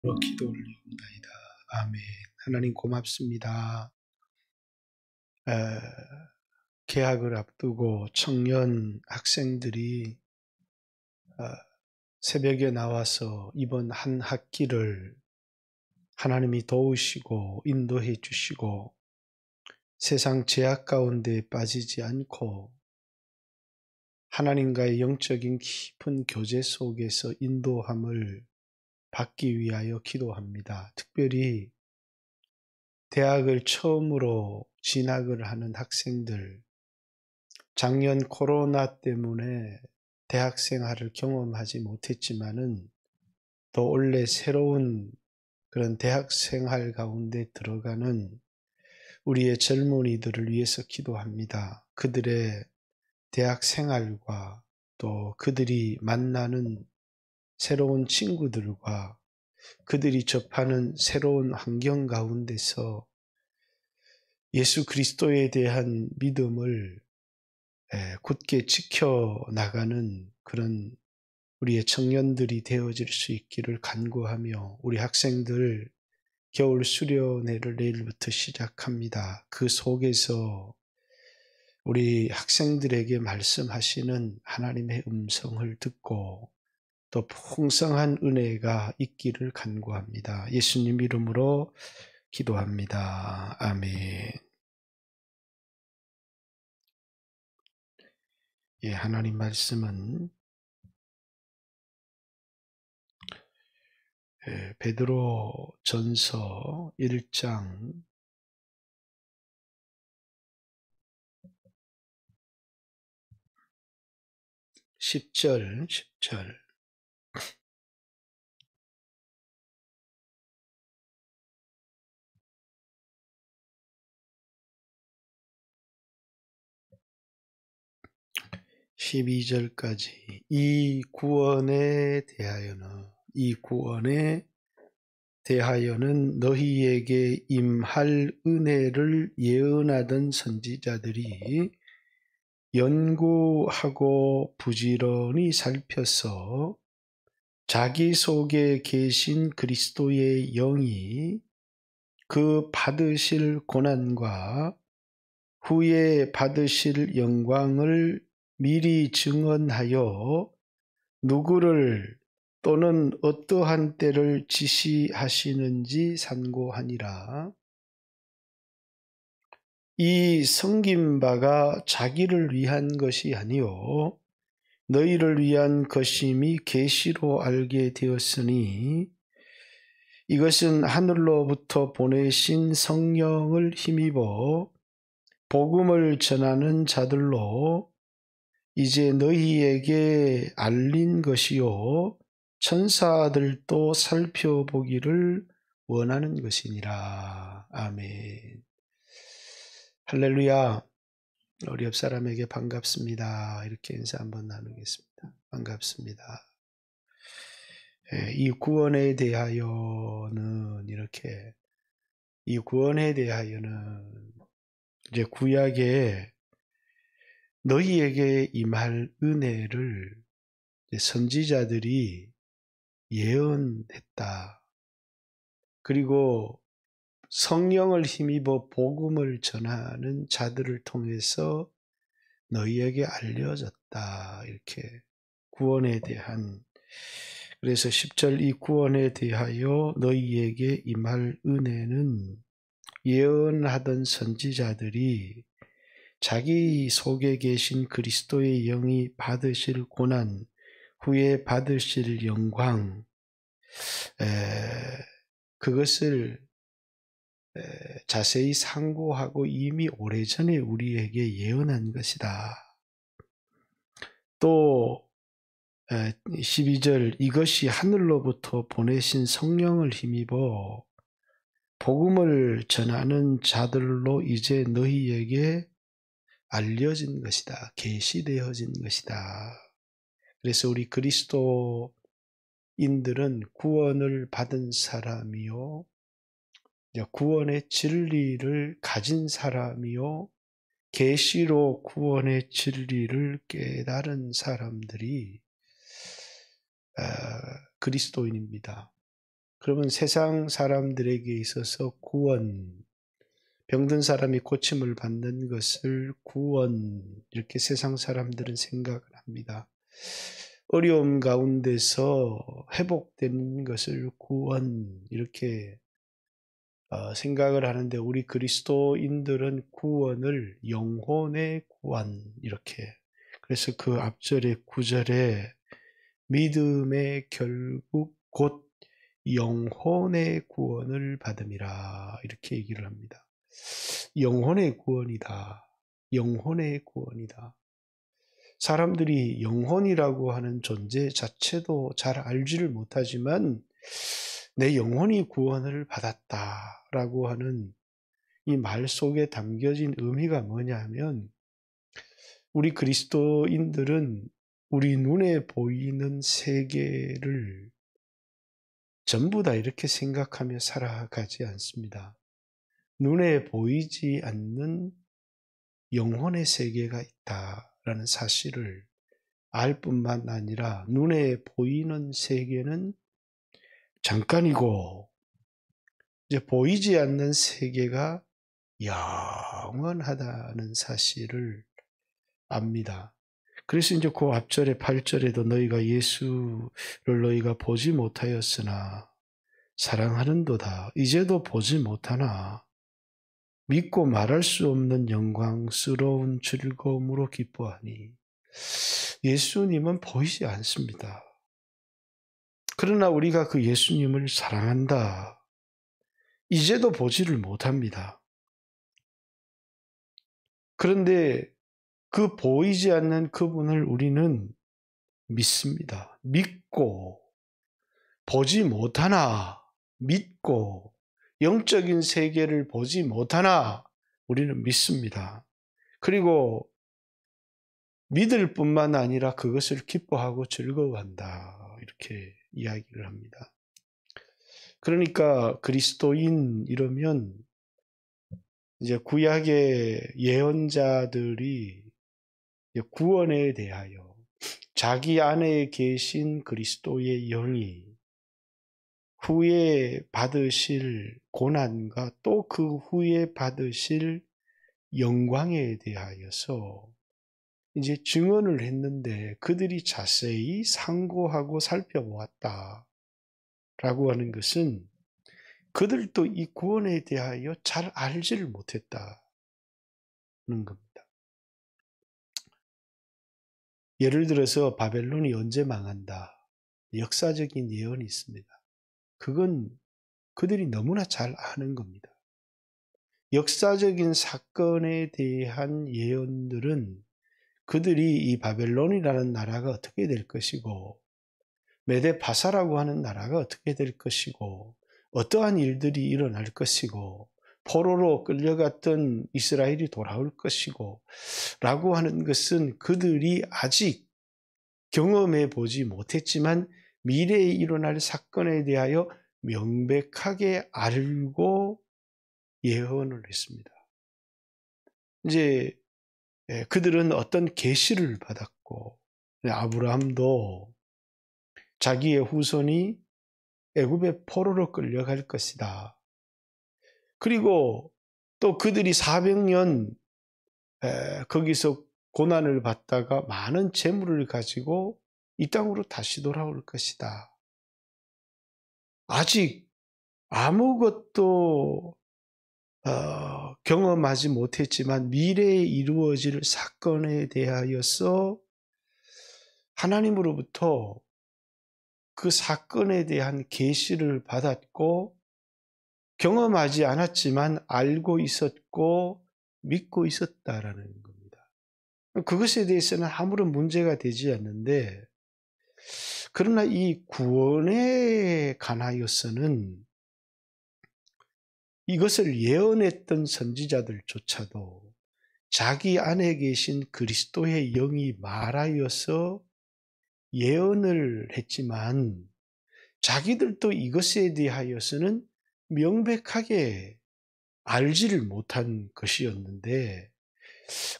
기도 올리옵나이다. 아멘. 하나님 고맙습니다. 개학을 앞두고 청년 학생들이 새벽에 나와서 이번 한 학기를 하나님이 도우시고 인도해 주시고 세상 제약 가운데 빠지지 않고 하나님과의 영적인 깊은 교제 속에서 인도함을 받기 위하여 기도합니다. 특별히 대학을 처음으로 진학을 하는 학생들, 작년 코로나 때문에 대학 생활을 경험하지 못했지만은 또 올해 새로운 그런 대학 생활 가운데 들어가는 우리의 젊은이들을 위해서 기도합니다. 그들의 대학 생활과 또 그들이 만나는 새로운 친구들과 그들이 접하는 새로운 환경 가운데서 예수 그리스도에 대한 믿음을 굳게 지켜나가는 그런 우리의 청년들이 되어질 수 있기를 간구하며 우리 학생들 겨울 수련회를 내일부터 시작합니다. 그 속에서 우리 학생들에게 말씀하시는 하나님의 음성을 듣고 또 풍성한 은혜가 있기를 간구합니다. 예수님 이름으로 기도합니다. 아멘. 예, 하나님 말씀은 베드로 전서 1장 10절 12절까지 이 구원에 대하여는 너희에게 임할 은혜를 예언하던 선지자들이 연구하고 부지런히 살펴서 자기 속에 계신 그리스도의 영이 그 받으실 고난과 후에 받으실 영광을 미리 증언하여 누구를 또는 어떠한 때를 지시하시는지 산고하니라. 이 섬긴 바가 자기를 위한 것이 아니요 너희를 위한 것임이 계시로 알게 되었으니 이것은 하늘로부터 보내신 성령을 힘입어 복음을 전하는 자들로 이제 너희에게 알린 것이요 천사들도 살펴보기를 원하는 것이니라. 아멘. 할렐루야. 우리 옆 사람에게 반갑습니다. 이렇게 인사 한번 나누겠습니다. 반갑습니다. 이 구원에 대하여는 이제 구약에 너희에게 임할 은혜를 선지자들이 예언했다. 그리고 성령을 힘입어 복음을 전하는 자들을 통해서 너희에게 알려졌다. 이렇게 구원에 대한 그래서 10절 이 구원에 대하여 너희에게 임할 은혜는 예언하던 선지자들이 자기 속에 계신 그리스도의 영이 받으실 고난 후에 받으실 영광 그것을 자세히 상고하고 이미 오래전에 우리에게 예언한 것이다. 또 12절 이것이 하늘로부터 보내신 성령을 힘입어 복음을 전하는 자들로 이제 너희에게 알려진 것이다. 계시되어진 것이다. 그래서 우리 그리스도인들은 구원을 받은 사람이요 구원의 진리를 가진 사람이요 계시로 구원의 진리를 깨달은 사람들이 그리스도인입니다. 그러면 세상 사람들에게 있어서 구원, 병든 사람이 고침을 받는 것을 구원, 이렇게 세상 사람들은 생각을 합니다. 어려움 가운데서 회복되는 것을 구원, 이렇게 생각을 하는데, 우리 그리스도인들은 구원을 영혼의 구원, 이렇게. 그래서 그 앞절에 9절에 믿음의 결국 곧 영혼의 구원을 받음이라, 이렇게 얘기를 합니다. 영혼의 구원이다. 영혼의 구원이다. 사람들이 영혼이라고 하는 존재 자체도 잘 알지를 못하지만 내 영혼이 구원을 받았다라고 하는 이 말 속에 담겨진 의미가 뭐냐면, 우리 그리스도인들은 우리 눈에 보이는 세계를 전부 다 이렇게 생각하며 살아가지 않습니다. 눈에 보이지 않는 영혼의 세계가 있다라는 사실을 알 뿐만 아니라, 눈에 보이는 세계는 잠깐이고 이제 보이지 않는 세계가 영원하다는 사실을 압니다. 그래서 이제 그 앞절에 8절에도 너희가 예수를 너희가 보지 못하였으나 사랑하는도다. 이제도 보지 못하나 믿고 말할 수 없는 영광스러운 즐거움으로 기뻐하니. 예수님은 보이지 않습니다. 그러나 우리가 그 예수님을 사랑한다. 이제도 보지를 못합니다. 그런데 그 보이지 않는 그분을 우리는 믿습니다. 믿고, 보지 못하나 믿고, 영적인 세계를 보지 못하나 우리는 믿습니다. 그리고 믿을 뿐만 아니라 그것을 기뻐하고 즐거워한다, 이렇게 이야기를 합니다. 그러니까 그리스도인 이러면 이제 구약의 예언자들이 구원에 대하여 자기 안에 계신 그리스도의 영이 후에 받으실 고난과 또 그 후에 받으실 영광에 대하여서 이제 증언을 했는데, 그들이 자세히 상고하고 살펴보았다라고 하는 것은 그들도 이 구원에 대하여 잘 알지를 못했다는 겁니다. 예를 들어서 바벨론이 언제 망한다, 역사적인 예언이 있습니다. 그건 그들이 너무나 잘 아는 겁니다. 역사적인 사건에 대한 예언들은 그들이 이 바벨론이라는 나라가 어떻게 될 것이고, 메데파사라고 하는 나라가 어떻게 될 것이고, 어떠한 일들이 일어날 것이고, 포로로 끌려갔던 이스라엘이 돌아올 것이고 라고 하는 것은 그들이 아직 경험해 보지 못했지만 미래에 일어날 사건에 대하여 명백하게 알고 예언을 했습니다. 이제 그들은 어떤 계시를 받았고, 아브라함도 자기의 후손이 애굽의 포로로 끌려갈 것이다. 그리고 또 그들이 400년 거기서 고난을 받다가 많은 재물을 가지고 이 땅으로 다시 돌아올 것이다. 아직 아무것도 경험하지 못했지만 미래에 이루어질 사건에 대하여서 하나님으로부터 그 사건에 대한 계시를 받았고, 경험하지 않았지만 알고 있었고 믿고 있었다라는 겁니다. 그것에 대해서는 아무런 문제가 되지 않는데, 그러나 이 구원에 관하여서는 이것을 예언했던 선지자들조차도 자기 안에 계신 그리스도의 영이 말하여서 예언을 했지만 자기들도 이것에 대하여서는 명백하게 알지를 못한 것이었는데,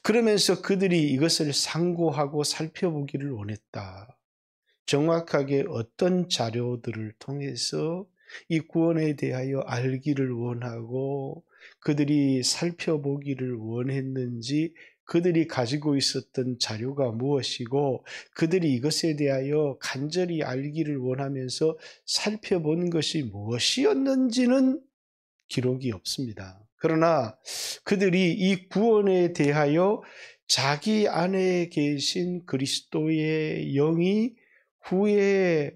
그러면서 그들이 이것을 상고하고 살펴보기를 원했다. 정확하게 어떤 자료들을 통해서 이 구원에 대하여 알기를 원하고 그들이 살펴보기를 원했는지, 그들이 가지고 있었던 자료가 무엇이고 그들이 이것에 대하여 간절히 알기를 원하면서 살펴본 것이 무엇이었는지는 기록이 없습니다. 그러나 그들이 이 구원에 대하여 자기 안에 계신 그리스도의 영이 후에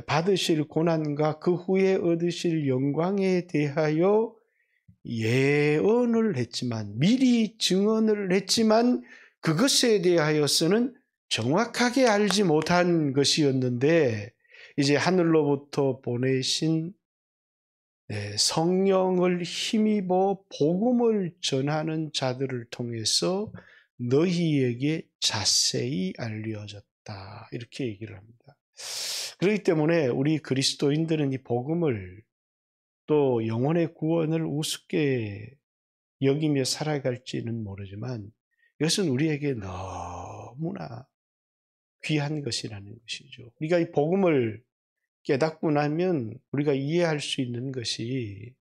받으실 고난과 그 후에 얻으실 영광에 대하여 예언을 했지만, 미리 증언을 했지만 그것에 대하여서는 정확하게 알지 못한 것이었는데, 이제 하늘로부터 보내신 성령을 힘입어 복음을 전하는 자들을 통해서 너희에게 자세히 알려졌다, 이렇게 얘기를 합니다. 그렇기 때문에 우리 그리스도인들은 이 복음을, 또 영혼의 구원을 우습게 여기며 살아갈지는 모르지만 이것은 우리에게 너무나 귀한 것이라는 것이죠. 우리가 이 복음을 깨닫고 나면 우리가 이해할 수 있는 것이,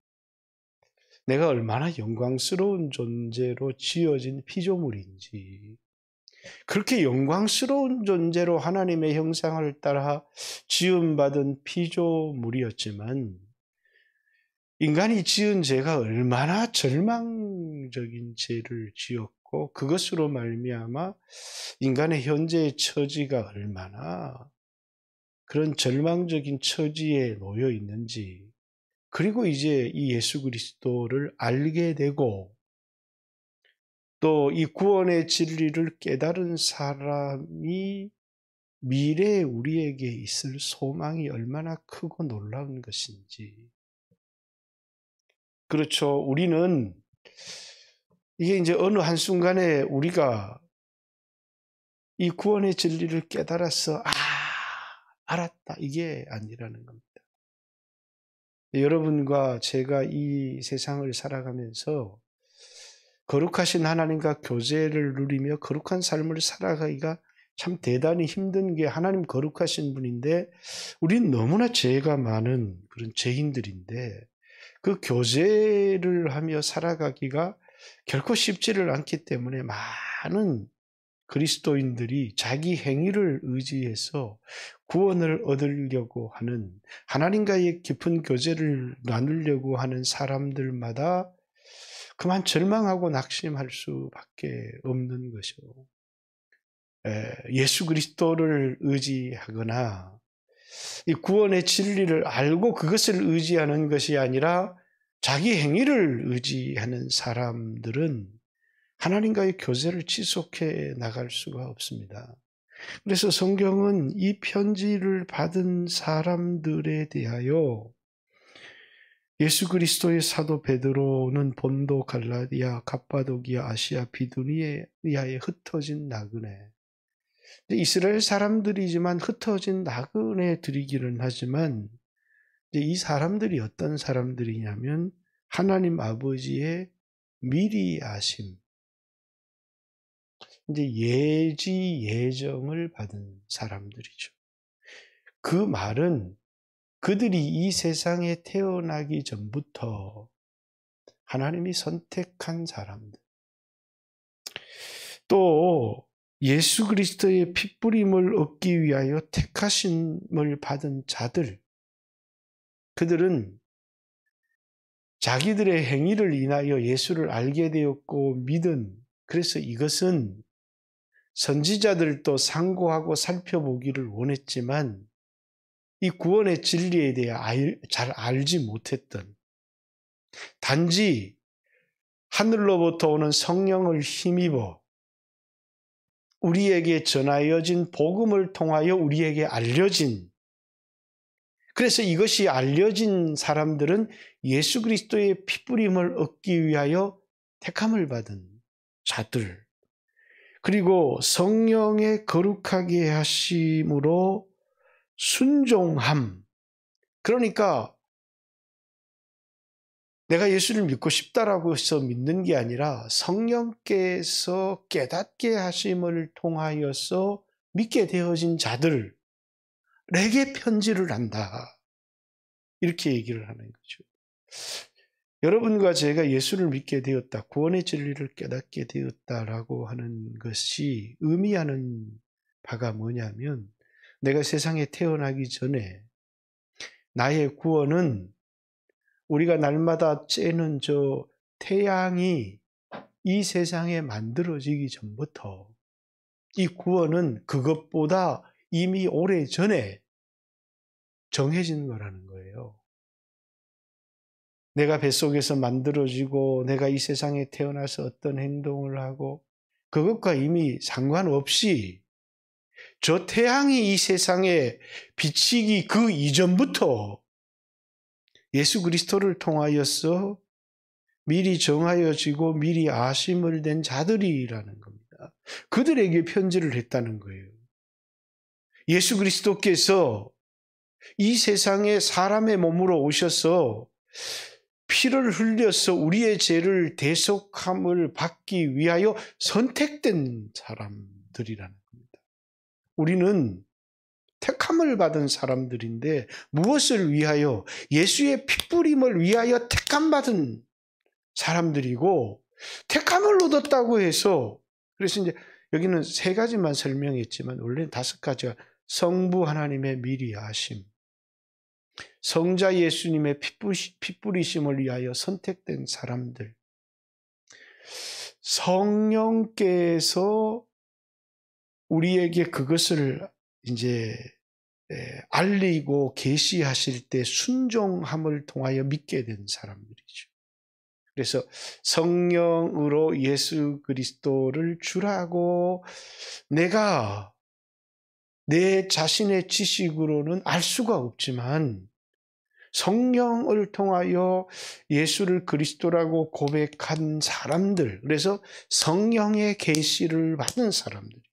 내가 얼마나 영광스러운 존재로 지어진 피조물인지, 그렇게 영광스러운 존재로 하나님의 형상을 따라 지음받은 피조물이었지만, 인간이 지은 죄가 얼마나 절망적인 죄를 지었고 그것으로 말미암아 인간의 현재의 처지가 얼마나 그런 절망적인 처지에 놓여 있는지, 그리고 이제 이 예수 그리스도를 알게 되고 또 이 구원의 진리를 깨달은 사람이 미래에 우리에게 있을 소망이 얼마나 크고 놀라운 것인지. 그렇죠. 우리는 이게 이제 어느 한순간에 우리가 이 구원의 진리를 깨달아서 알았다, 이게 아니라는 겁니다. 여러분과 제가 이 세상을 살아가면서 거룩하신 하나님과 교제를 누리며 거룩한 삶을 살아가기가 참 대단히 힘든 게, 하나님 거룩하신 분인데 우린 너무나 죄가 많은 그런 죄인들인데, 그 교제를 하며 살아가기가 결코 쉽지를 않기 때문에 많은 그리스도인들이 자기 행위를 의지해서 구원을 얻으려고 하는, 하나님과의 깊은 교제를 나누려고 하는 사람들마다 그만 절망하고 낙심할 수밖에 없는 것이요. 예수 그리스도를 의지하거나 이 구원의 진리를 알고 그것을 의지하는 것이 아니라 자기 행위를 의지하는 사람들은 하나님과의 교제를 지속해 나갈 수가 없습니다. 그래서 성경은 이 편지를 받은 사람들에 대하여 예수 그리스도의 사도 베드로는 본도, 갈라디아, 갑바도기아, 아시아, 비두니아에 흩어진 나그네, 이스라엘 사람들이지만 흩어진 나그네들이기는 하지만, 이 사람들이 어떤 사람들이냐면 하나님 아버지의 미리 아심, 이제 예정을 받은 사람들이죠. 그 말은 그들이 이 세상에 태어나기 전부터 하나님이 선택한 사람들, 또 예수 그리스도의 핏부림을 얻기 위하여 택하심을 받은 자들, 그들은 자기들의 행위를 인하여 예수를 알게 되었고 믿은, 그래서 이것은 선지자들도 상고하고 살펴보기를 원했지만 이 구원의 진리에 대해 잘 알지 못했던, 단지 하늘로부터 오는 성령을 힘입어 우리에게 전하여진 복음을 통하여 우리에게 알려진, 그래서 이것이 알려진 사람들은 예수 그리스도의 핏부림을 얻기 위하여 택함을 받은 자들, 그리고 성령의 거룩하게 하심으로 순종함. 그러니까 내가 예수를 믿고 싶다라고 해서 믿는 게 아니라 성령께서 깨닫게 하심을 통하여서 믿게 되어진 자들에게 편지를 한다. 이렇게 얘기를 하는 거죠. 여러분과 제가 예수를 믿게 되었다, 구원의 진리를 깨닫게 되었다라고 하는 것이 의미하는 바가 뭐냐면, 내가 세상에 태어나기 전에 나의 구원은 우리가 날마다 쬐는 저 태양이 이 세상에 만들어지기 전부터 이 구원은 그것보다 이미 오래전에 정해진 거라는 거예요. 내가 뱃속에서 만들어지고 내가 이 세상에 태어나서 어떤 행동을 하고 그것과 이미 상관없이 저 태양이 이 세상에 비치기 그 이전부터 예수 그리스도를 통하여서 미리 정하여지고 미리 아심을 된 자들이라는 겁니다. 그들에게 편지를 했다는 거예요. 예수 그리스도께서 이 세상에 사람의 몸으로 오셔서 피를 흘려서 우리의 죄를 대속함을 받기 위하여 선택된 사람들이라는 겁니다. 우리는 택함을 받은 사람들인데 무엇을 위하여? 예수의 피뿌림을 위하여 택함받은 사람들이고, 택함을 얻었다고 해서, 그래서 이제 여기는 3가지만 설명했지만 원래는 5가지가 성부 하나님의 미리 아심, 성자 예수님의 피뿌리심을 위하여 선택된 사람들, 성령께서 우리에게 그것을 이제 알리고 계시하실 때 순종함을 통하여 믿게 된 사람들이죠. 그래서 성령으로 예수 그리스도를 주라고 내가 내 자신의 지식으로는 알 수가 없지만 성령을 통하여 예수를 그리스도라고 고백한 사람들, 그래서 성령의 계시를 받은 사람들이죠.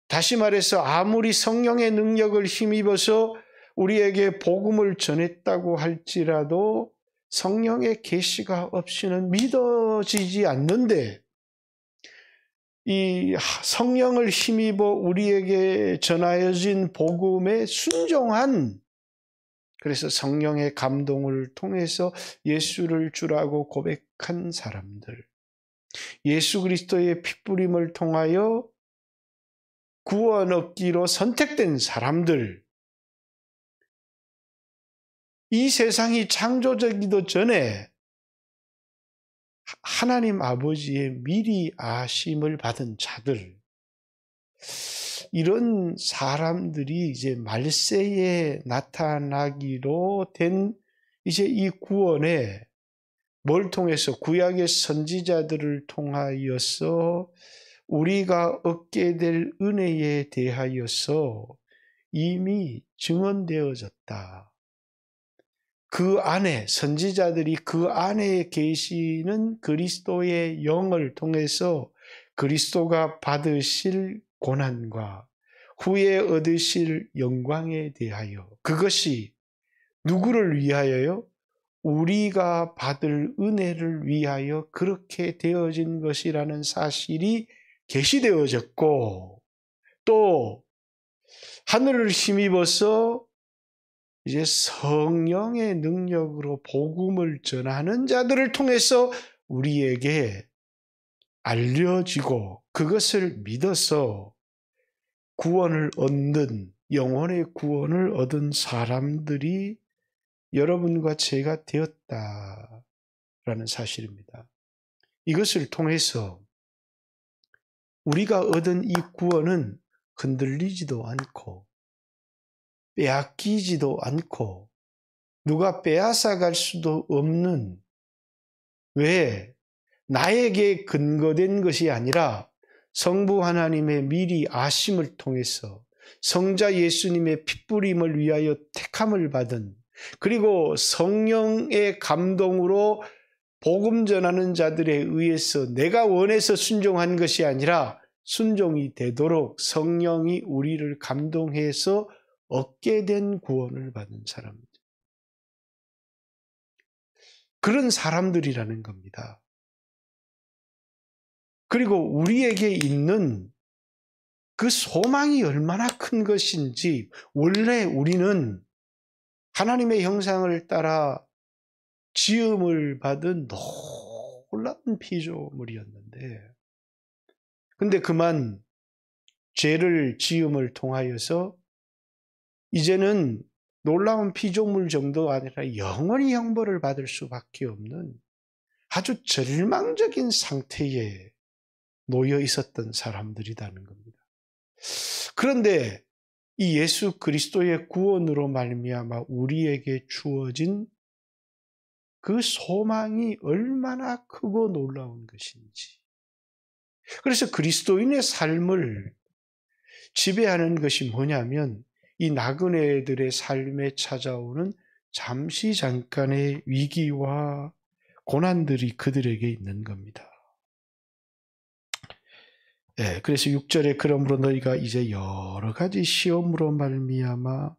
다시 말해서 아무리 성령의 능력을 힘입어서 우리에게 복음을 전했다고 할지라도 성령의 계시가 없이는 믿어지지 않는데, 이 성령을 힘입어 우리에게 전하여진 복음에 순종한, 그래서 성령의 감동을 통해서 예수를 주라고 고백한 사람들, 예수 그리스도의 피뿌림을 통하여 구원 얻기로 선택된 사람들, 이 세상이 창조되기도 전에 하나님 아버지의 미리 아심을 받은 자들, 이런 사람들이 이제 말세에 나타나기로 된 이제 이 구원에 뭘 통해서? 구약의 선지자들을 통하여서 우리가 얻게 될 은혜에 대하여서 이미 증언되어졌다. 그 안에, 선지자들이 그 안에 계시는 그리스도의 영을 통해서 그리스도가 받으실 고난과 후에 얻으실 영광에 대하여, 그것이 누구를 위하여요? 우리가 받을 은혜를 위하여 그렇게 되어진 것이라는 사실이 계시되어졌고, 또 하늘을 힘입어서 이제 성령의 능력으로 복음을 전하는 자들을 통해서 우리에게 알려지고 그것을 믿어서 구원을 얻는, 영혼의 구원을 얻은 사람들이 여러분과 제가 되었다라는 사실입니다. 이것을 통해서 우리가 얻은 이 구원은 흔들리지도 않고 빼앗기지도 않고 누가 빼앗아갈 수도 없는, 왜? 나에게 근거된 것이 아니라 성부 하나님의 미리 아심을 통해서 성자 예수님의 피뿌림을 위하여 택함을 받은, 그리고 성령의 감동으로 복음 전하는 자들에 의해서 내가 원해서 순종한 것이 아니라 순종이 되도록 성령이 우리를 감동해서 얻게 된 구원을 받은 사람들, 그런 사람들이라는 겁니다. 그리고 우리에게 있는 그 소망이 얼마나 큰 것인지, 원래 우리는 하나님의 형상을 따라 지음을 받은 놀라운 피조물이었는데, 근데 그만 죄를 지음을 통하여서 이제는 놀라운 피조물 정도가 아니라 영원히 형벌을 받을 수밖에 없는 아주 절망적인 상태에 놓여 있었던 사람들이라는 겁니다. 그런데 이 예수 그리스도의 구원으로 말미암아 우리에게 주어진 그 소망이 얼마나 크고 놀라운 것인지. 그래서 그리스도인의 삶을 지배하는 것이 뭐냐면 이 나그네들의 삶에 찾아오는 잠시 잠깐의 위기와 고난들이 그들에게 있는 겁니다. 네, 그래서 6절에 그러므로 너희가 이제 여러 가지 시험으로 말미암아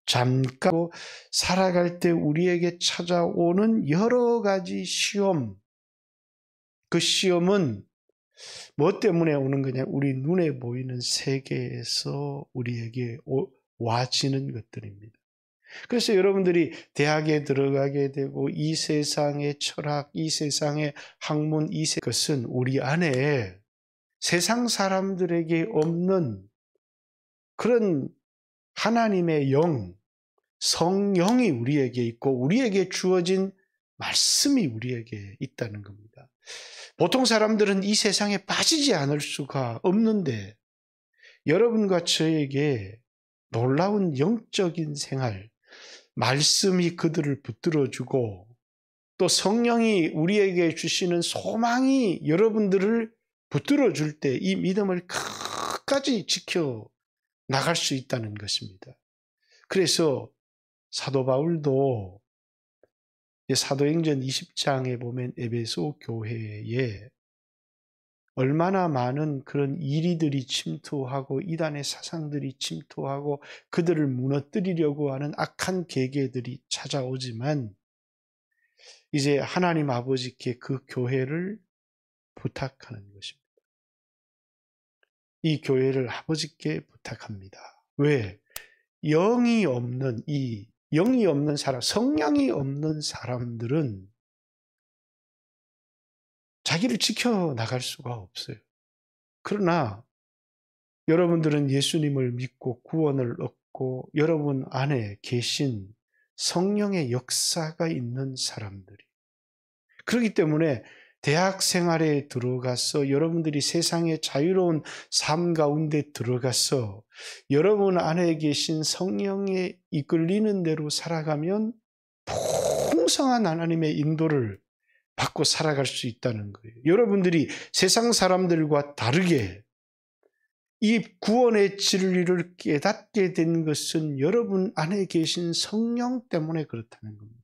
잠깐 살아갈 때 우리에게 찾아오는 여러 가지 시험, 그 시험은 뭐 때문에 오는 거냐? 우리 눈에 보이는 세계에서 우리에게 와지는 것들입니다. 그래서 여러분들이 대학에 들어가게 되고 이 세상의 철학, 이 세상의 학문, 것은 우리 안에 세상 사람들에게 없는 그런 하나님의 영, 성령이 우리에게 있고 우리에게 주어진 말씀이 우리에게 있다는 겁니다. 보통 사람들은 이 세상에 빠지지 않을 수가 없는데 여러분과 저에게 놀라운 영적인 생활, 말씀이 그들을 붙들어주고 또 성령이 우리에게 주시는 소망이 여러분들을 붙들어줄 때 이 믿음을 끝까지 지켜 나갈 수 있다는 것입니다. 그래서 사도 바울도 사도행전 20장에 보면 에베소 교회에 얼마나 많은 그런 이리들이 침투하고 이단의 사상들이 침투하고 그들을 무너뜨리려고 하는 악한 계계들이 찾아오지만 이제 하나님 아버지께 그 교회를 부탁하는 것입니다. 이 교회를 아버지께 부탁합니다. 왜? 영이 없는 사람, 성령이 없는 사람들은 자기를 지켜나갈 수가 없어요. 그러나 여러분들은 예수님을 믿고 구원을 얻고 여러분 안에 계신 성령의 역사가 있는 사람들이. 그렇기 때문에 대학 생활에 들어가서 여러분들이 세상의 자유로운 삶 가운데 들어가서 여러분 안에 계신 성령에 이끌리는 대로 살아가면 풍성한 하나님의 인도를 받고 살아갈 수 있다는 거예요. 여러분들이 세상 사람들과 다르게 이 구원의 진리를 깨닫게 된 것은 여러분 안에 계신 성령 때문에 그렇다는 겁니다.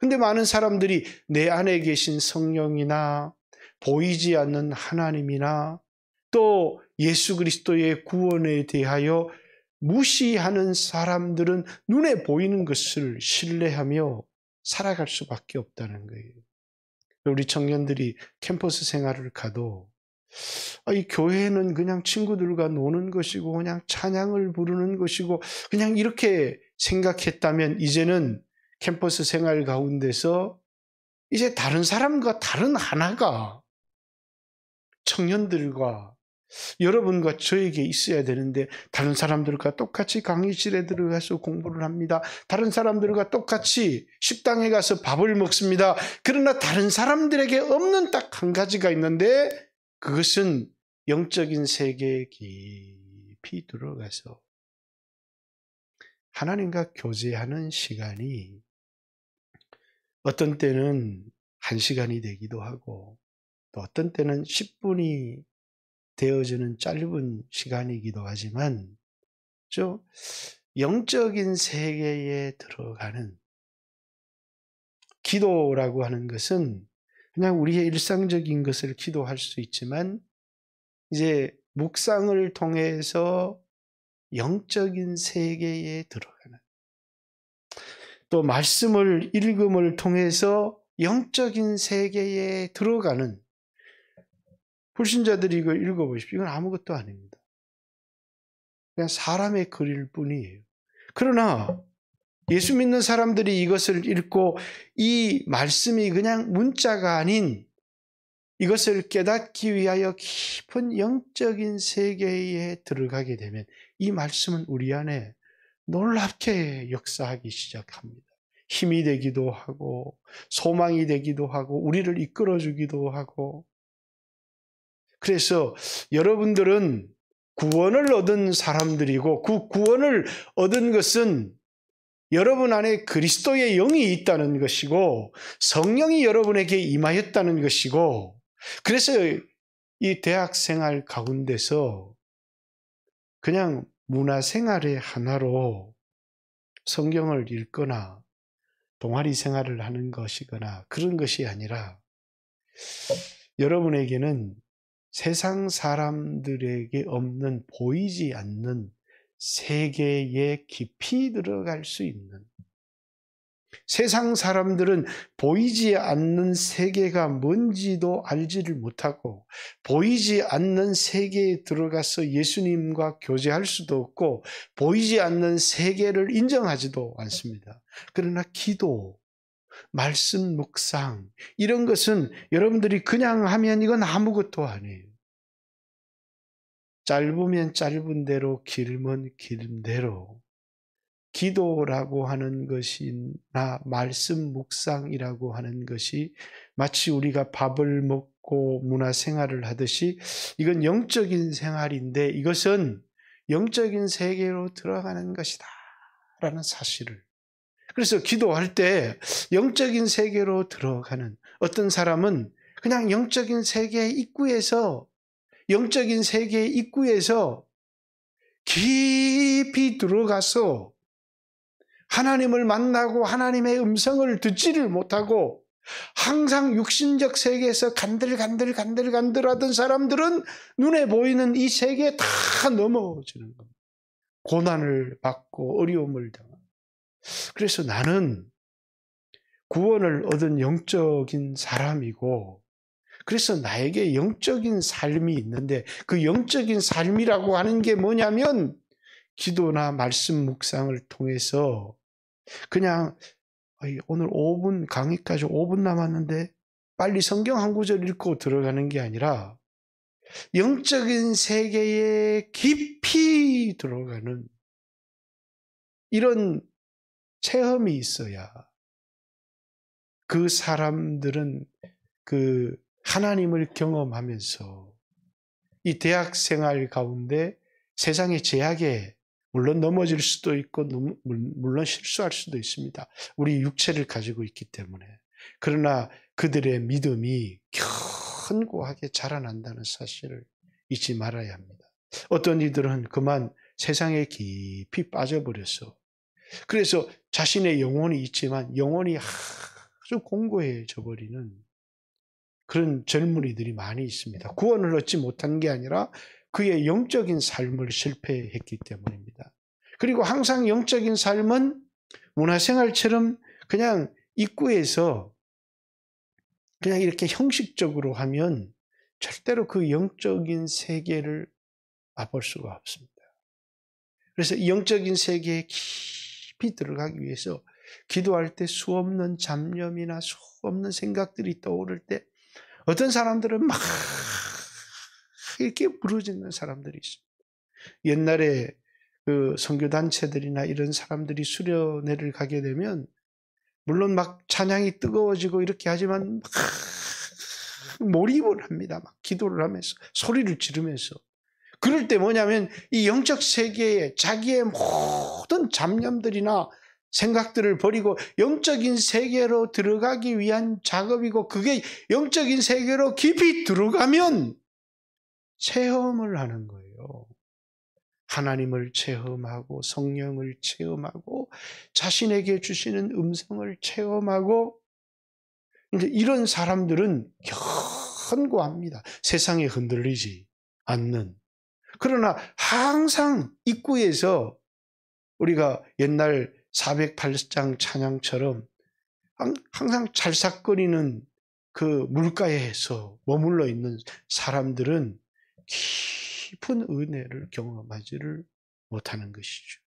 근데 많은 사람들이 내 안에 계신 성령이나 보이지 않는 하나님이나 또 예수 그리스도의 구원에 대하여 무시하는 사람들은 눈에 보이는 것을 신뢰하며 살아갈 수밖에 없다는 거예요. 우리 청년들이 캠퍼스 생활을 가도 이 교회는 그냥 친구들과 노는 것이고 그냥 찬양을 부르는 것이고 그냥 이렇게 생각했다면 이제는 캠퍼스 생활 가운데서 이제 다른 사람과 다른 하나가 청년들과 여러분과 저에게 있어야 되는데 다른 사람들과 똑같이 강의실에 들어가서 공부를 합니다. 다른 사람들과 똑같이 식당에 가서 밥을 먹습니다. 그러나 다른 사람들에게 없는 딱 한 가지가 있는데 그것은 영적인 세계에 깊이 들어가서 하나님과 교제하는 시간이 어떤 때는 1시간이 되기도 하고 또 어떤 때는 10분이 되어지는 짧은 시간이기도 하지만 영적인 세계에 들어가는 기도라고 하는 것은 그냥 우리의 일상적인 것을 기도할 수 있지만 이제 묵상을 통해서 영적인 세계에 들어가는 또 말씀을 읽음을 통해서 영적인 세계에 들어가는 불신자들이 이거 읽어보십시오. 이건 아무것도 아닙니다. 그냥 사람의 글일 뿐이에요. 그러나 예수 믿는 사람들이 이것을 읽고 이 말씀이 그냥 문자가 아닌 이것을 깨닫기 위하여 깊은 영적인 세계에 들어가게 되면 이 말씀은 우리 안에 놀랍게 역사하기 시작합니다. 힘이 되기도 하고 소망이 되기도 하고 우리를 이끌어주기도 하고. 그래서 여러분들은 구원을 얻은 사람들이고 그 구원을 얻은 것은 여러분 안에 그리스도의 영이 있다는 것이고 성령이 여러분에게 임하였다는 것이고, 그래서 이 대학 생활 가운데서 그냥 문화생활의 하나로 성경을 읽거나 동아리 생활을 하는 것이거나 그런 것이 아니라 여러분에게는 세상 사람들에게 없는 보이지 않는 세계에 깊이 들어갈 수 있는, 세상 사람들은 보이지 않는 세계가 뭔지도 알지를 못하고 보이지 않는 세계에 들어가서 예수님과 교제할 수도 없고 보이지 않는 세계를 인정하지도 않습니다. 그러나 기도, 말씀 묵상 이런 것은 여러분들이 그냥 하면 이건 아무것도 아니에요. 짧으면 짧은 대로, 길면 긴 대로 기도라고 하는 것이나 말씀 묵상이라고 하는 것이 마치 우리가 밥을 먹고 문화생활을 하듯이 이건 영적인 생활인데 이것은 영적인 세계로 들어가는 것이다 라는 사실을, 그래서 기도할 때 영적인 세계로 들어가는, 어떤 사람은 그냥 영적인 세계 입구에서 깊이 들어가서 하나님을 만나고 하나님의 음성을 듣지를 못하고 항상 육신적 세계에서 간들간들하던 사람들은 눈에 보이는 이 세계에 다 넘어지는 겁니다. 고난을 받고 어려움을 당합니다. 그래서 나는 구원을 얻은 영적인 사람이고, 그래서 나에게 영적인 삶이 있는데 그 영적인 삶이라고 하는 게 뭐냐면 기도나 말씀 묵상을 통해서 그냥 오늘 5분 강의까지 5분 남았는데 빨리 성경 한 구절 읽고 들어가는 게 아니라 영적인 세계에 깊이 들어가는 이런 체험이 있어야 그 사람들은 그 하나님을 경험하면서 이 대학 생활 가운데 세상의 제약에 물론 넘어질 수도 있고 물론 실수할 수도 있습니다. 우리 육체를 가지고 있기 때문에. 그러나 그들의 믿음이 견고하게 자라난다는 사실을 잊지 말아야 합니다. 어떤 이들은 그만 세상에 깊이 빠져버려서 그래서 자신의 영혼이 있지만 영혼이 아주 공고해져 버리는 그런 젊은이들이 많이 있습니다. 구원을 얻지 못한 게 아니라 그의 영적인 삶을 실패했기 때문입니다. 그리고 항상 영적인 삶은 문화생활처럼 그냥 입구에서 그냥 이렇게 형식적으로 하면 절대로 그 영적인 세계를 맛볼 수가 없습니다. 그래서 이 영적인 세계에 깊이 들어가기 위해서 기도할 때 수없는 잡념이나 수없는 생각들이 떠오를 때 어떤 사람들은 막 이렇게 부르짖는 사람들이 있습니다. 옛날에 그 선교단체들이나 이런 사람들이 수련회를 가게 되면 물론 막 찬양이 뜨거워지고 이렇게 하지만 막 몰입을 합니다. 막 기도를 하면서 소리를 지르면서. 그럴 때 뭐냐면 이 영적 세계에 자기의 모든 잡념들이나 생각들을 버리고 영적인 세계로 들어가기 위한 작업이고, 그게 영적인 세계로 깊이 들어가면 체험을 하는 거예요. 하나님을 체험하고 성령을 체험하고 자신에게 주시는 음성을 체험하고, 이제 이런 사람들은 견고합니다. 세상에 흔들리지 않는. 그러나 항상 입구에서 우리가 옛날 408장 찬양처럼 항상 찰싹거리는 그 물가에서 머물러 있는 사람들은 깊은 은혜를 경험하지를 못하는 것이죠.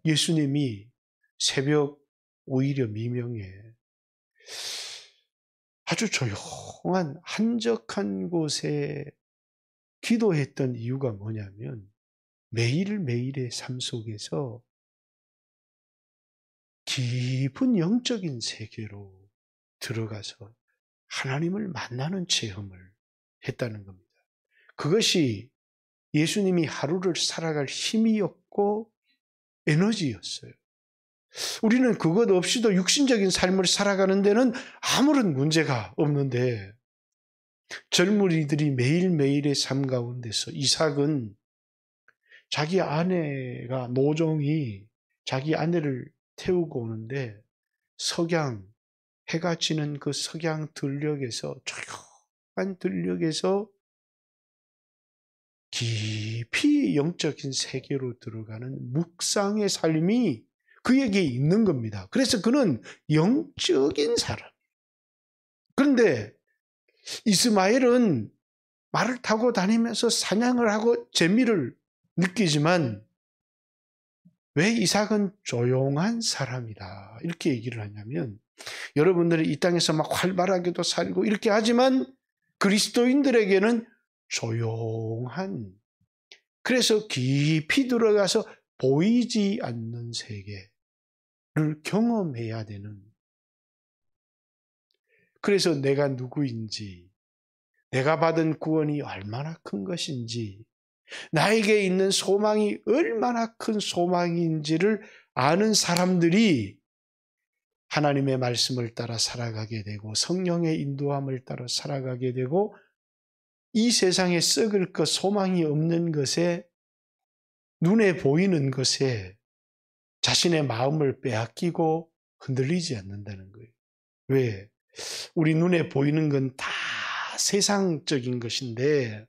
예수님이 새벽 오히려 미명에 아주 조용한 한적한 곳에 기도했던 이유가 뭐냐면 매일매일의 삶 속에서 깊은 영적인 세계로 들어가서 하나님을 만나는 체험을 했다는 겁니다. 그것이 예수님이 하루를 살아갈 힘이었고 에너지였어요. 우리는 그것 없이도 육신적인 삶을 살아가는 데는 아무런 문제가 없는데 젊은이들이 매일매일의 삶 가운데서 이삭은 자기 아내가 노종이 자기 아내를 태우고 오는데 해가 지는 그 석양 들녘에서 조용한 들녘에서 깊이 영적인 세계로 들어가는 묵상의 삶이 그에게 있는 겁니다. 그래서 그는 영적인 사람. 그런데 이스마엘은 말을 타고 다니면서 사냥을 하고 재미를 느끼지만 왜 이삭은 조용한 사람이다 이렇게 얘기를 하냐면 여러분들이 이 땅에서 막 활발하게도 살고 이렇게 하지만 그리스도인들에게는 조용한 그래서 깊이 들어가서 보이지 않는 세계를 경험해야 되는 그래서 내가 누구인지 내가 받은 구원이 얼마나 큰 것인지 나에게 있는 소망이 얼마나 큰 소망인지를 아는 사람들이 하나님의 말씀을 따라 살아가게 되고 성령의 인도함을 따라 살아가게 되고 이 세상에 썩을 것 소망이 없는 것에 눈에 보이는 것에 자신의 마음을 빼앗기고 흔들리지 않는다는 거예요. 왜? 우리 눈에 보이는 건 다 세상적인 것인데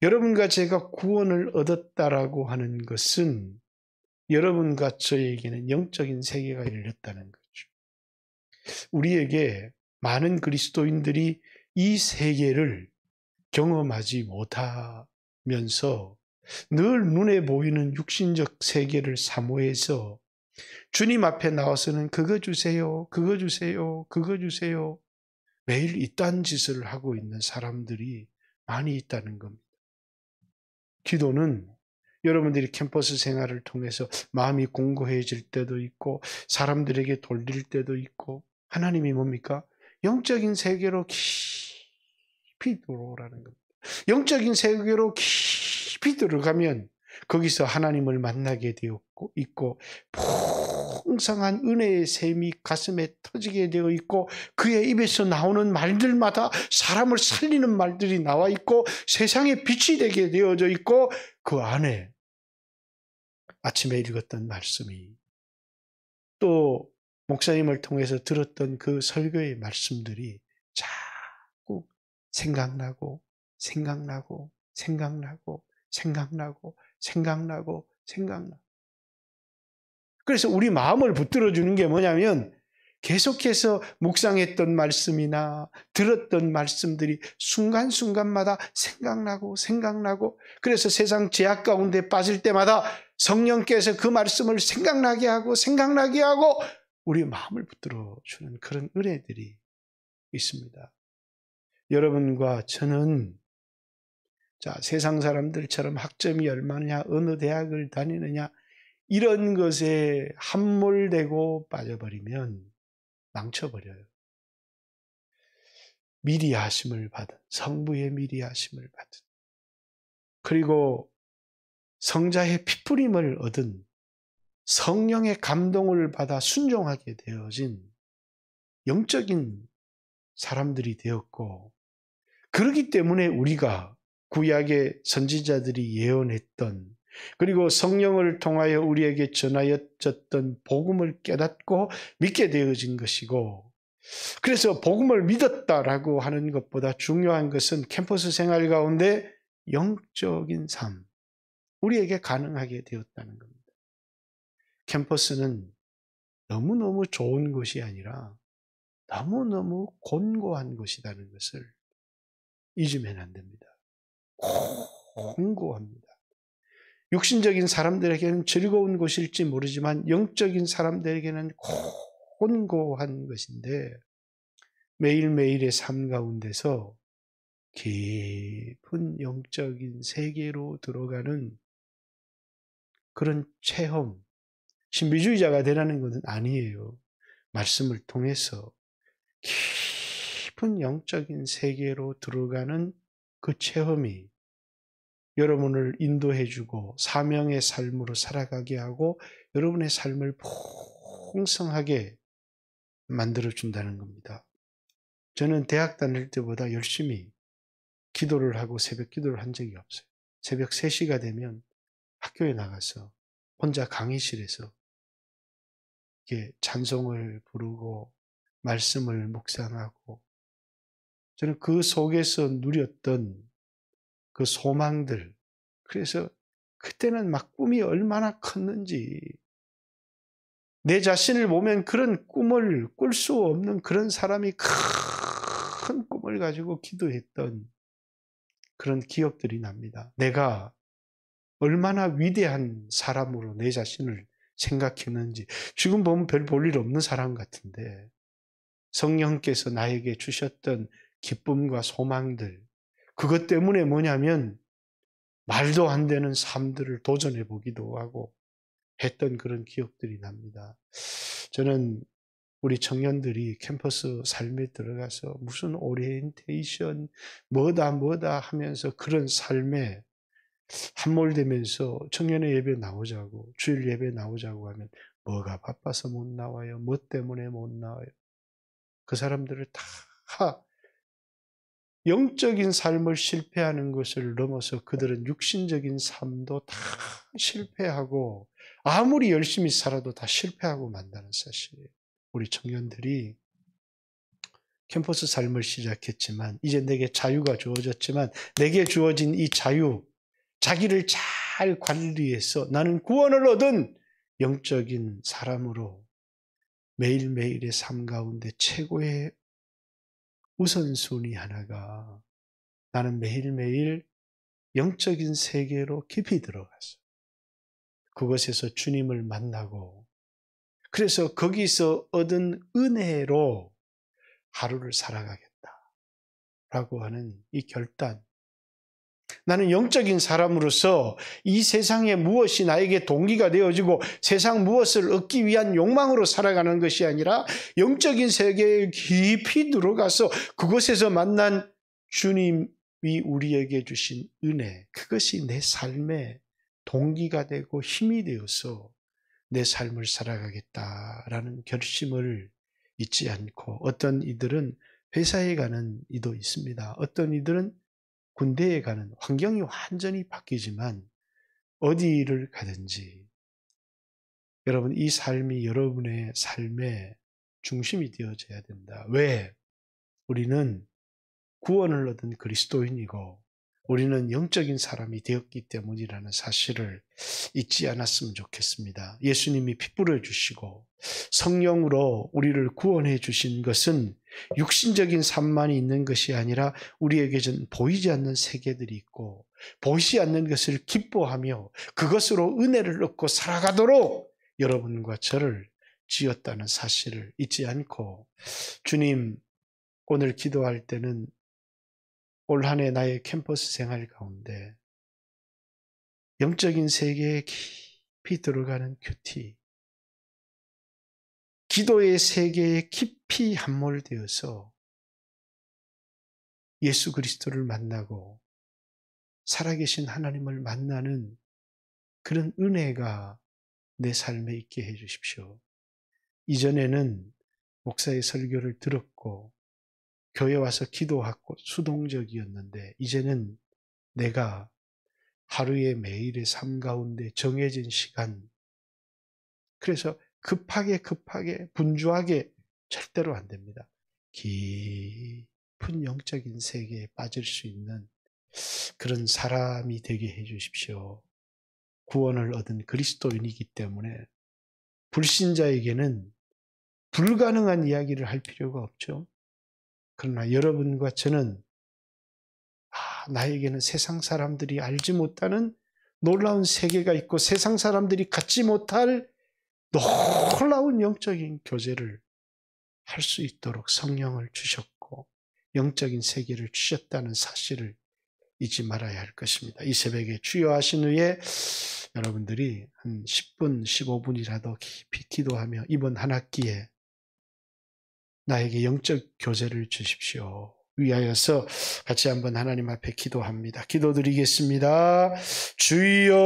여러분과 제가 구원을 얻었다라고 하는 것은 여러분과 저에게는 영적인 세계가 열렸다는 거죠. 우리에게 많은 그리스도인들이 이 세계를 경험하지 못하면서 늘 눈에 보이는 육신적 세계를 사모해서 주님 앞에 나와서는 그거 주세요, 그거 주세요, 그거 주세요. 매일 이딴 짓을 하고 있는 사람들이 많이 있다는 겁니다. 기도는 여러분들이 캠퍼스 생활을 통해서 마음이 공고해질 때도 있고 사람들에게 돌릴 때도 있고 하나님이 뭡니까? 영적인 세계로 깊이 들어오라는 겁니다. 영적인 세계로 깊이 들어가면 거기서 하나님을 만나게 되었고 있고 풍성한 은혜의 샘이 가슴에 터지게 되어 있고 그의 입에서 나오는 말들마다 사람을 살리는 말들이 나와 있고 세상에 빛이 되게 되어져 있고 그 안에 아침에 읽었던 말씀이 또 목사님을 통해서 들었던 그 설교의 말씀들이 자꾸 생각나고 생각나고 생각나고 생각나고 생각나고 생각나고 그래서 우리 마음을 붙들어주는 게 뭐냐면 계속해서 묵상했던 말씀이나 들었던 말씀들이 순간순간마다 생각나고 생각나고 그래서 세상 제약 가운데 빠질 때마다 성령께서 그 말씀을 생각나게 하고 우리 마음을 붙들어주는 그런 은혜들이 있습니다. 여러분과 저는 세상 사람들처럼 학점이 얼마냐 어느 대학을 다니느냐 이런 것에 함몰되고 빠져버리면 망쳐버려요. 미리 하심을 받은 성부의 미리 하심을 받은 그리고 성자의 피뿌림을 얻은 성령의 감동을 받아 순종하게 되어진 영적인 사람들이 되었고 그렇기 때문에 우리가 구약의 선지자들이 예언했던 그리고 성령을 통하여 우리에게 전하여졌던 복음을 깨닫고 믿게 되어진 것이고 그래서 복음을 믿었다라고 하는 것보다 중요한 것은 캠퍼스 생활 가운데 영적인 삶 우리에게 가능하게 되었다는 겁니다. 캠퍼스는 너무너무 좋은 것이 아니라 너무너무 곤고한 것이라는 것을 잊으면 안 됩니다. 곤고합니다. 육신적인 사람들에게는 즐거운 곳일지 모르지만 영적인 사람들에게는 곤고한 것인데 매일매일의 삶 가운데서 깊은 영적인 세계로 들어가는 그런 체험, 신비주의자가 되라는 것은 아니에요. 말씀을 통해서 깊은 영적인 세계로 들어가는 그 체험이 여러분을 인도해주고 사명의 삶으로 살아가게 하고 여러분의 삶을 풍성하게 만들어준다는 겁니다. 저는 대학 다닐 때보다 열심히 기도를 하고 새벽 기도를 한 적이 없어요. 새벽 3시가 되면 학교에 나가서 혼자 강의실에서 이렇게 찬송을 부르고 말씀을 묵상하고 저는 그 속에서 누렸던 그 소망들, 그래서 그때는 막 꿈이 얼마나 컸는지 내 자신을 보면 그런 꿈을 꿀 수 없는 그런 사람이 큰 꿈을 가지고 기도했던 그런 기억들이 납니다. 내가 얼마나 위대한 사람으로 내 자신을 생각했는지 지금 보면 별 볼 일 없는 사람 같은데 성령께서 나에게 주셨던 기쁨과 소망들 그것 때문에 뭐냐면 말도 안 되는 삶들을 도전해 보기도 하고 했던 그런 기억들이 납니다. 저는 우리 청년들이 캠퍼스 삶에 들어가서 무슨 오리엔테이션 뭐다 하면서 그런 삶에 함몰되면서 청년의 예배 나오자고 주일 예배 나오자고 하면 뭐가 바빠서 못 나와요. 뭐 때문에 못 나와요. 그 사람들을 다 영적인 삶을 실패하는 것을 넘어서 그들은 육신적인 삶도 다 실패하고 아무리 열심히 살아도 다 실패하고 만다는 사실이에요. 우리 청년들이 캠퍼스 삶을 시작했지만 이제 내게 자유가 주어졌지만 내게 주어진 이 자유, 자기를 잘 관리해서 나는 구원을 얻은 영적인 사람으로 매일매일의 삶 가운데 최고의 우선순위 하나가 나는 매일매일 영적인 세계로 깊이 들어가서 그곳에서 주님을 만나고 그래서 거기서 얻은 은혜로 하루를 살아가겠다라고 하는 이 결단. 나는 영적인 사람으로서 이 세상에 무엇이 나에게 동기가 되어지고 세상 무엇을 얻기 위한 욕망으로 살아가는 것이 아니라 영적인 세계에 깊이 들어가서 그곳에서 만난 주님이 우리에게 주신 은혜, 그것이 내 삶의 동기가 되고 힘이 되어서 내 삶을 살아가겠다라는 결심을 잊지 않고 어떤 이들은 회사에 가는 이도 있습니다. 어떤 이들은 군대에 가는 환경이 완전히 바뀌지만 어디를 가든지 여러분 이 삶이 여러분의 삶의 중심이 되어져야 된다. 왜? 우리는 구원을 얻은 그리스도인이고 우리는 영적인 사람이 되었기 때문이라는 사실을 잊지 않았으면 좋겠습니다. 예수님이 피 뿌려주시고 성령으로 우리를 구원해 주신 것은 육신적인 삶만이 있는 것이 아니라 우리에게는 보이지 않는 세계들이 있고 보이지 않는 것을 기뻐하며 그것으로 은혜를 얻고 살아가도록 여러분과 저를 지었다는 사실을 잊지 않고 주님 오늘 기도할 때는 올 한 해 나의 캠퍼스 생활 가운데 영적인 세계에 깊이 들어가는 큐티, 기도의 세계에 깊이 함몰되어서 예수 그리스도를 만나고 살아계신 하나님을 만나는 그런 은혜가 내 삶에 있게 해 주십시오. 이전에는 목사의 설교를 들었고 교회 와서 기도하고 수동적이었는데 이제는 내가 하루의 매일의 삶 가운데 정해진 시간 그래서 급하게 분주하게 절대로 안 됩니다. 깊은 영적인 세계에 빠질 수 있는 그런 사람이 되게 해 주십시오. 구원을 얻은 그리스도인이기 때문에 불신자에게는 불가능한 이야기를 할 필요가 없죠. 그러나 여러분과 저는 나에게는 세상 사람들이 알지 못하는 놀라운 세계가 있고 세상 사람들이 갖지 못할 놀라운 영적인 교제를 할 수 있도록 성령을 주셨고 영적인 세계를 주셨다는 사실을 잊지 말아야 할 것입니다. 이 새벽에 주여 하신 후에 여러분들이 한 10분, 15분이라도 깊이 기도하며 이번 한 학기에 나에게 영적 교제를 주십시오. 위하여서 같이 한번 하나님 앞에 기도합니다. 기도드리겠습니다. 주여